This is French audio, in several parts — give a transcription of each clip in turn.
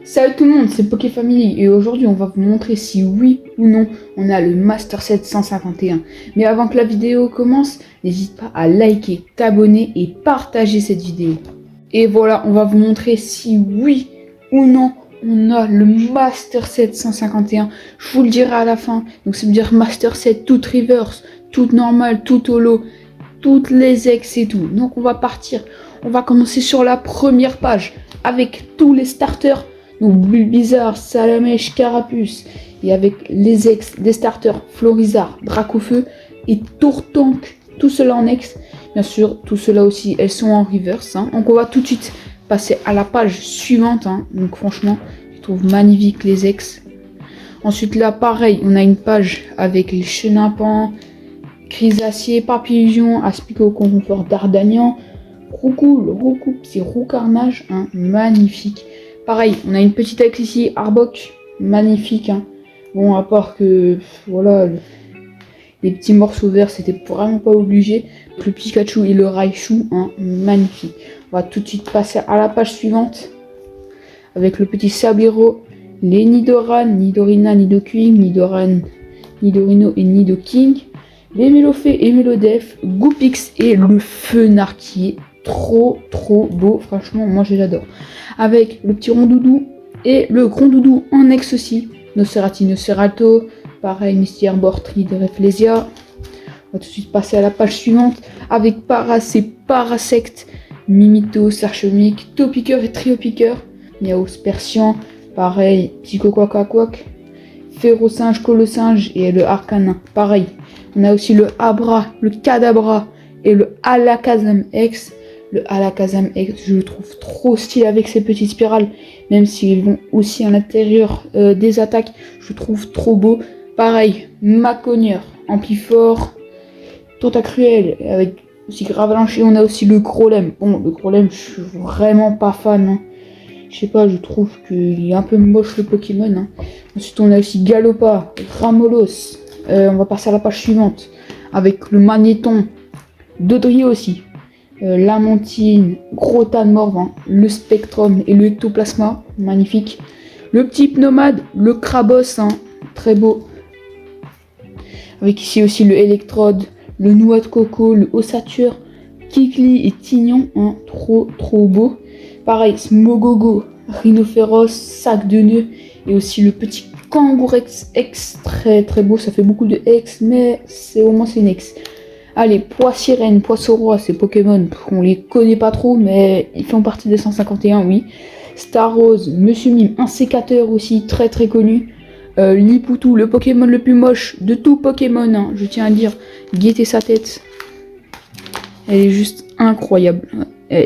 Salut tout le monde, c'est PokéFamily et aujourd'hui on va vous montrer si oui ou non on a le Master Set 151. Mais avant que la vidéo commence, n'hésite pas à liker, t'abonner et partager cette vidéo. Et voilà, on va vous montrer si oui ou non on a le Master Set 151. Je vous le dirai à la fin. Donc ça veut dire Master Set toute reverse, toute normale, toute holo, toutes les ex et tout. Donc on va partir. On va commencer sur la première page avec tous les starters. Donc Bulbizarre, Salamèche, Carapuce. Et avec les ex des starters Florizarre, Dracofeu et Tourtank. Tout cela en ex. Bien sûr, tout cela aussi, elles sont en reverse. Donc on va tout de suite passer à la page suivante. Donc franchement, je trouve magnifique les ex. Ensuite là, pareil, on a une page avec les Chenapans, Crisacier, Papillon, Aspico, Confort, Dardagnan, Roucoule, c'est Roucarnage, magnifique. Pareil, on a une petite ex ici, Arbok, magnifique. Bon, à part que, voilà, les petits morceaux verts, c'était vraiment pas obligé. Le Pikachu et le Raichu, magnifique. On va tout de suite passer à la page suivante. Avec le petit Sablero, les Nidoran, Nidorina, Nidoking, Nidoran, Nidorino et Nidoking. Les Mélofée et Mélodef, Goupix et le Fenard qui est trop beau. Franchement, moi j'adore. Avec le petit Rondoudou et le Grand Doudou en ex aussi. Nocerati, Nocerato. Pareil, Mystère, Bortri, Reflesia. On va tout de suite passer à la page suivante. Avec Paras et Parasect, Mimito, Sarchemique, Topiqueur et Triopiqueur. Miaos, Persian. Pareil, Psychoquaquaquac. Férocinge, Colosinge et le Arcanin. Pareil. On a aussi le Abra, le Kadabra et le Alakazam X. Le Alakazam X, je le trouve trop stylé avec ses petites spirales. Même s'ils vont aussi à l'intérieur des attaques, je le trouve trop beau. Pareil, Maconieur, Amplifort, Tentacruel avec aussi Gravalanche. Et on a aussi le Grolem. Bon, le Grolem, je suis vraiment pas fan. Je sais pas, je trouve qu'il est un peu moche le Pokémon. Ensuite, on a aussi Galopa, Ramolos. On va passer à la page suivante avec le Magnéton, Dodrio aussi, Lamentine, Grotan le Spectrum et le Ectoplasma, magnifique. Le petit Pneumade, le Krabos, très beau. Avec ici aussi le Electrode, le Noix de Coco, le Ossature, Kikli et Tignon, trop beau. Pareil, Smogogo, Rhinophéros, Sac de Nœuds et aussi le petit Kangourex X, très beau, ça fait beaucoup de X, mais au moins c'est une X. Allez, Poissirène, Poisson-Roi, c'est Pokémon, on les connaît pas trop, mais ils font partie des 151, oui. Starrose, Monsieur Mime, un sécateur aussi, très connu. Lipoutou, le Pokémon le plus moche de tout Pokémon, je tiens à dire, guettez sa tête. Elle est juste incroyable.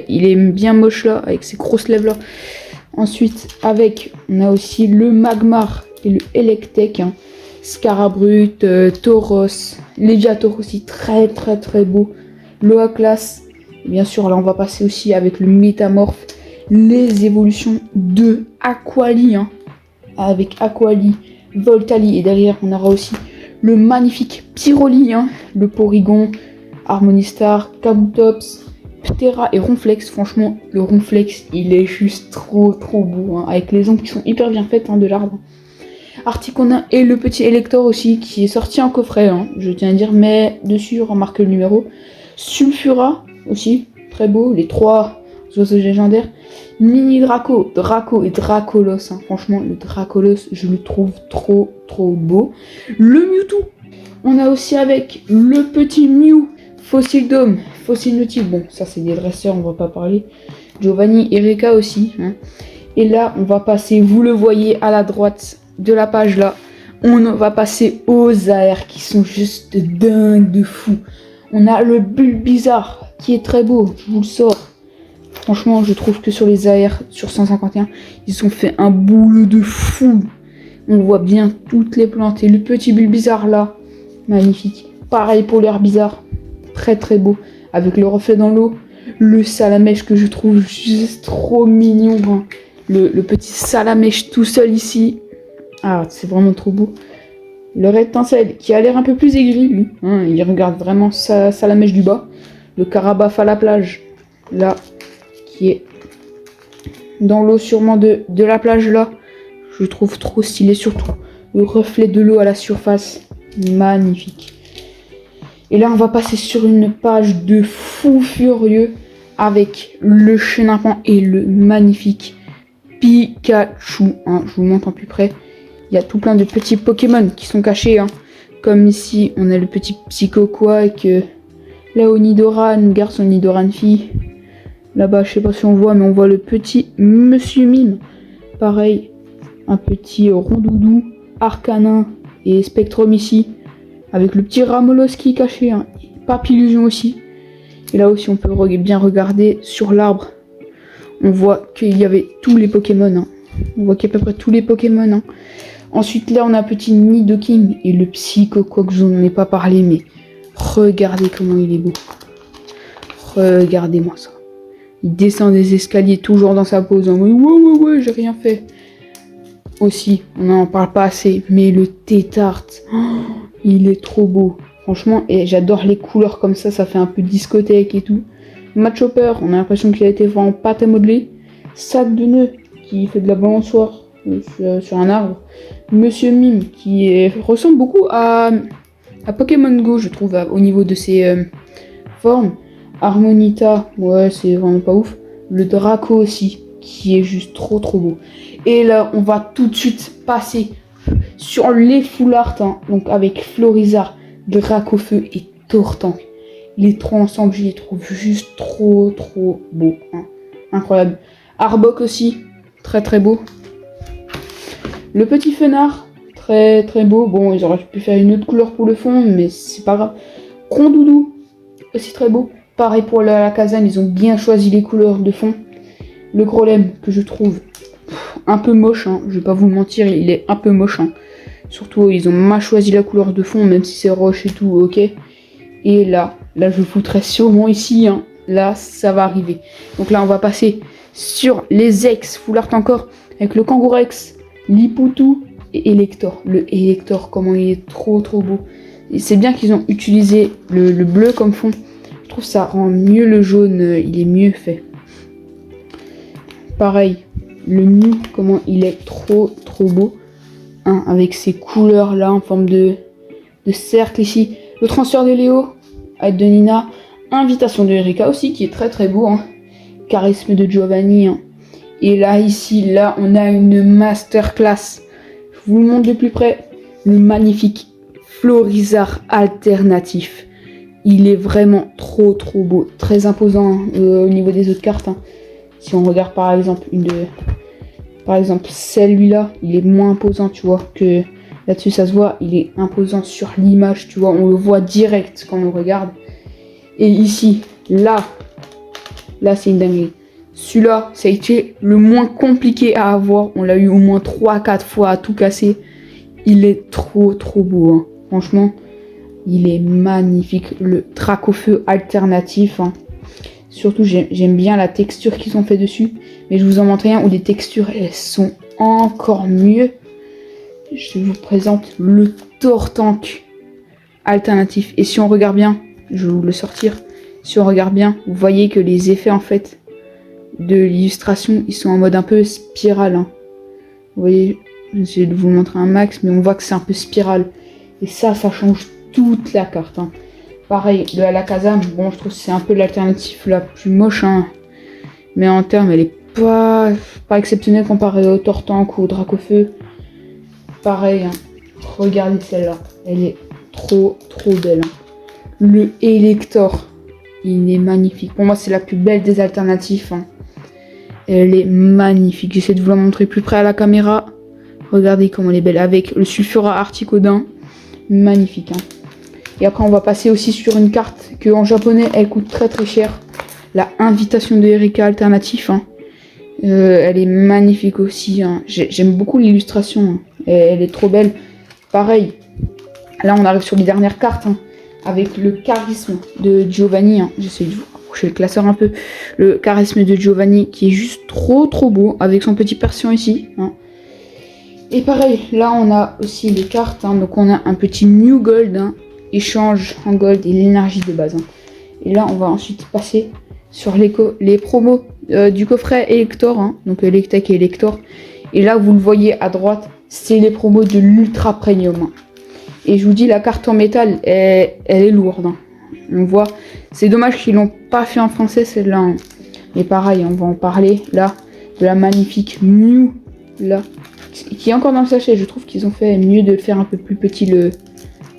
Il est bien moche là, avec ses grosses lèvres là. Ensuite, on a aussi le Magmar et le Electek, Scarabrut, Tauros, Léviator aussi, très beau. Loaclass, bien sûr, là on va passer aussi avec le Métamorphe, les évolutions de Aquali, avec Aquali, Voltali, et derrière on aura aussi le magnifique Pyroli, le Porygon, Harmonistar, Kabutops, Ptera et Ronflex. Franchement, le Ronflex, il est juste trop beau, avec les ongles qui sont hyper bien faites de l'arbre. Articonin et le petit Elector aussi, qui est sorti en coffret, je tiens à dire, mais dessus, remarque le numéro. Sulfura aussi, très beau, les 3 oiseaux légendaires. Mini Draco et Dracolos, franchement, le Dracolos, je le trouve trop beau. Le Mewtwo, on a aussi avec le petit Mew, Fossil Dome, Fossil Nautil, bon, ça c'est des dresseurs, on va pas parler. Giovanni et Reka aussi. Et là, on va passer, vous le voyez à la droite de la page là, on va passer aux AR qui sont juste dingues de fou. On a le Bulbizarre qui est très beau, je vous le sors. Franchement, je trouve que sur les AR, sur 151, ils ont fait un boulot de fou. On voit bien toutes les plantes. Et le petit Bulbizarre là, magnifique. Pareil pour l'Herbizarre, très beau, avec le reflet dans l'eau. Le Salamèche que je trouve juste trop mignon. Le petit Salamèche tout seul ici. C'est vraiment trop beau. Le Rectincelle qui a l'air un peu plus aigri, lui. Il regarde vraiment Salamèche du bas. Le Carabaf à la plage, là, qui est dans l'eau sûrement de la plage là. Je trouve trop stylé, surtout le reflet de l'eau à la surface. Magnifique. Et là, on va passer sur une page de fou furieux avec le Chenapan et le magnifique Pikachu. Hein, je vous montre en plus près. Il y a tout plein de petits Pokémon qui sont cachés. Hein. Comme ici, on a le petit Psychoquack. Là, Nidoran, garçon, Nidoran, fille. Là-bas, je sais pas si on voit, mais on voit le petit Monsieur Mime. Pareil, un petit Rondoudou, Arcanin et Spectrum ici. Avec le petit Ramolos qui est caché. Hein. Papillusion aussi. Et là aussi, on peut bien regarder sur l'arbre. On voit qu'il y avait tous les Pokémon. Hein. On voit qu'il y a à peu près tous les Pokémon. Hein. Ensuite, là, on a un petit Nidoking et le Psychoquack, je n'en ai pas parlé, mais regardez comment il est beau. Regardez-moi ça. Il descend des escaliers toujours dans sa pose. En mode ouais, j'ai rien fait. Aussi, on n'en parle pas assez, mais le Tétart, il est trop beau. Franchement, et j'adore les couleurs comme ça fait un peu discothèque et tout. Matchhopper, on a l'impression qu'il a été fait en pâte à modeler. Sac de nœuds, qui fait de la balançoire sur un arbre. Monsieur Mime, qui ressemble beaucoup à Pokémon Go, je trouve, au niveau de ses formes. Harmonita, ouais, c'est vraiment pas ouf. Le Draco aussi, qui est juste trop beau. Et là, on va tout de suite passer sur les full art, hein, donc avec Florizard, Dracofeu et Tortank. Les trois ensemble, je les trouve juste trop beaux. Hein. Incroyable. Arbok aussi, très beau. Le petit Fenard, très beau. Bon, ils auraient pu faire une autre couleur pour le fond, mais c'est pas grave. Rondoudou, aussi très beau. Pareil pour la Kazan, ils ont bien choisi les couleurs de fond. Le Grolem, que je trouve un peu moche, hein. Je vais pas vous mentir, il est un peu moche. Hein. Surtout, ils ont mal choisi la couleur de fond, même si c'est roche et tout, ok. Et là, je foutrais sûrement ici, hein. Là, ça va arriver. Donc là, on va passer sur les ex full art encore, avec le Kangourex, Lipoutou et Elector. Le Elector, comment il est trop beau. Et c'est bien qu'ils ont utilisé le bleu comme fond. Je trouve ça rend mieux le jaune, il est mieux fait. Pareil, le Mew, comment il est trop beau. Hein, avec ces couleurs là en forme de cercle ici. Le transfert de Léo, avec de Nina. Invitation de Erika aussi, qui est très beau. Hein. Charisme de Giovanni. Hein. Et là, ici, là, on a une masterclass. Je vous le montre de plus près. Le magnifique Florizard alternatif. Il est vraiment trop beau. Très imposant hein, au niveau des autres cartes. Hein. Si on regarde par exemple celui-là, il est moins imposant, tu vois, que là-dessus ça se voit, il est imposant sur l'image, tu vois, on le voit direct quand on le regarde. Et ici, là c'est une dinguerie. Celui-là, ça a été le moins compliqué à avoir, on l'a eu au moins 3-4 fois à tout casser. Il est trop beau, hein. Franchement, il est magnifique, le Dracofeu alternatif, hein. Surtout, j'aime bien la texture qu'ils ont fait dessus. Mais je vous en montre un où les textures, elles sont encore mieux. Je vous présente le Tortank alternatif. Et si on regarde bien, je vais vous le sortir. Si on regarde bien, vous voyez que les effets, en fait, de l'illustration, ils sont en mode un peu spirale. Hein. Vous voyez, je vais vous montrer un max, mais on voit que c'est un peu spirale. Et ça change toute la carte. Hein. Pareil, de la Kazam, bon, je trouve que c'est un peu l'alternative la plus moche, hein. Mais en termes, elle est pas exceptionnelle comparée au Tortank ou au Dracofeu. Pareil, hein. Regardez celle-là, elle est trop belle. Hein. Le Elector, il est magnifique. Pour moi, c'est la plus belle des alternatives. Hein. Elle est magnifique. J'essaie de vous la montrer plus près à la caméra. Regardez comment elle est belle. Avec le Sulfura Articodin, magnifique. Hein. Et après, on va passer aussi sur une carte que en japonais, elle coûte très cher. La invitation de Erika alternatif. Hein. Elle est magnifique aussi. Hein. J'aime beaucoup l'illustration. Hein. Elle est trop belle. Pareil. Là, on arrive sur les dernières cartes. Hein, avec le charisme de Giovanni. Hein. J'essaie de vous rapprocher le classeur un peu. Le charisme de Giovanni qui est juste trop beau. Avec son petit persian ici. Hein. Et pareil, là, on a aussi les cartes. Hein. Donc, on a un petit New Gold. Hein. Échange en gold et l'énergie de base. Hein. Et là, on va ensuite passer sur les promos du coffret Elector, hein, donc Electek et Elector. Et là, vous le voyez à droite, c'est les promos de l'Ultra Premium. Hein. Et je vous dis, la carte en métal, elle est lourde. Hein. On voit, c'est dommage qu'ils l'ont pas fait en français celle-là. Hein. Mais pareil, on va en parler là, de la magnifique Mew, là, qui est encore dans le sachet. Je trouve qu'ils ont fait mieux de le faire un peu plus petit le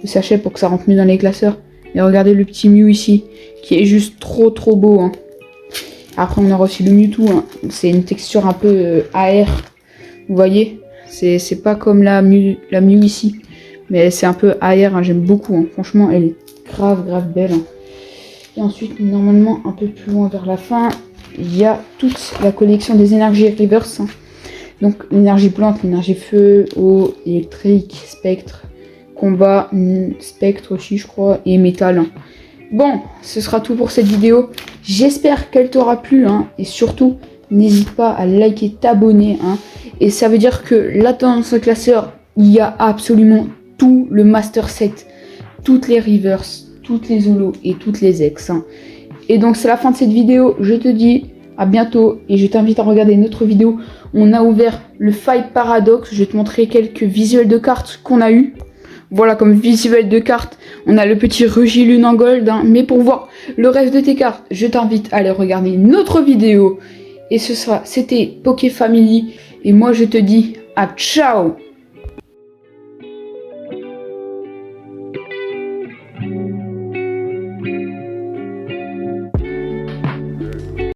sachet pour que ça rentre mieux dans les classeurs. Et regardez le petit Mew ici, qui est juste trop beau. Hein. Après, on a reçu le Mewtwo. Hein. C'est une texture un peu AR. Vous voyez, c'est pas comme la Mew ici. Mais c'est un peu AR. Hein. J'aime beaucoup. Hein. Franchement, elle est grave belle. Hein. Et ensuite, normalement, un peu plus loin vers la fin, il y a toute la collection des énergies reverse. Hein. Donc, l'énergie plante, l'énergie feu, eau, électrique, spectre, combat, spectre aussi, je crois, et métal. Hein. Bon, ce sera tout pour cette vidéo. J'espère qu'elle t'aura plu. Hein, et surtout, n'hésite pas à liker, t'abonner. Hein, et ça veut dire que là, dans ce classeur, il y a absolument tout le Master Set. Toutes les reverse, toutes les holos et toutes les ex. Hein. Et donc, c'est la fin de cette vidéo. Je te dis à bientôt. Et je t'invite à regarder une autre vidéo. On a ouvert le Fight Paradox. Je vais te montrer quelques visuels de cartes qu'on a eu. Voilà, comme visuel de cartes, on a le petit Regilune en gold. Hein. Mais pour voir le reste de tes cartes, je t'invite à aller regarder une autre vidéo. Et c'était Poké Family. Et moi, je te dis à ciao!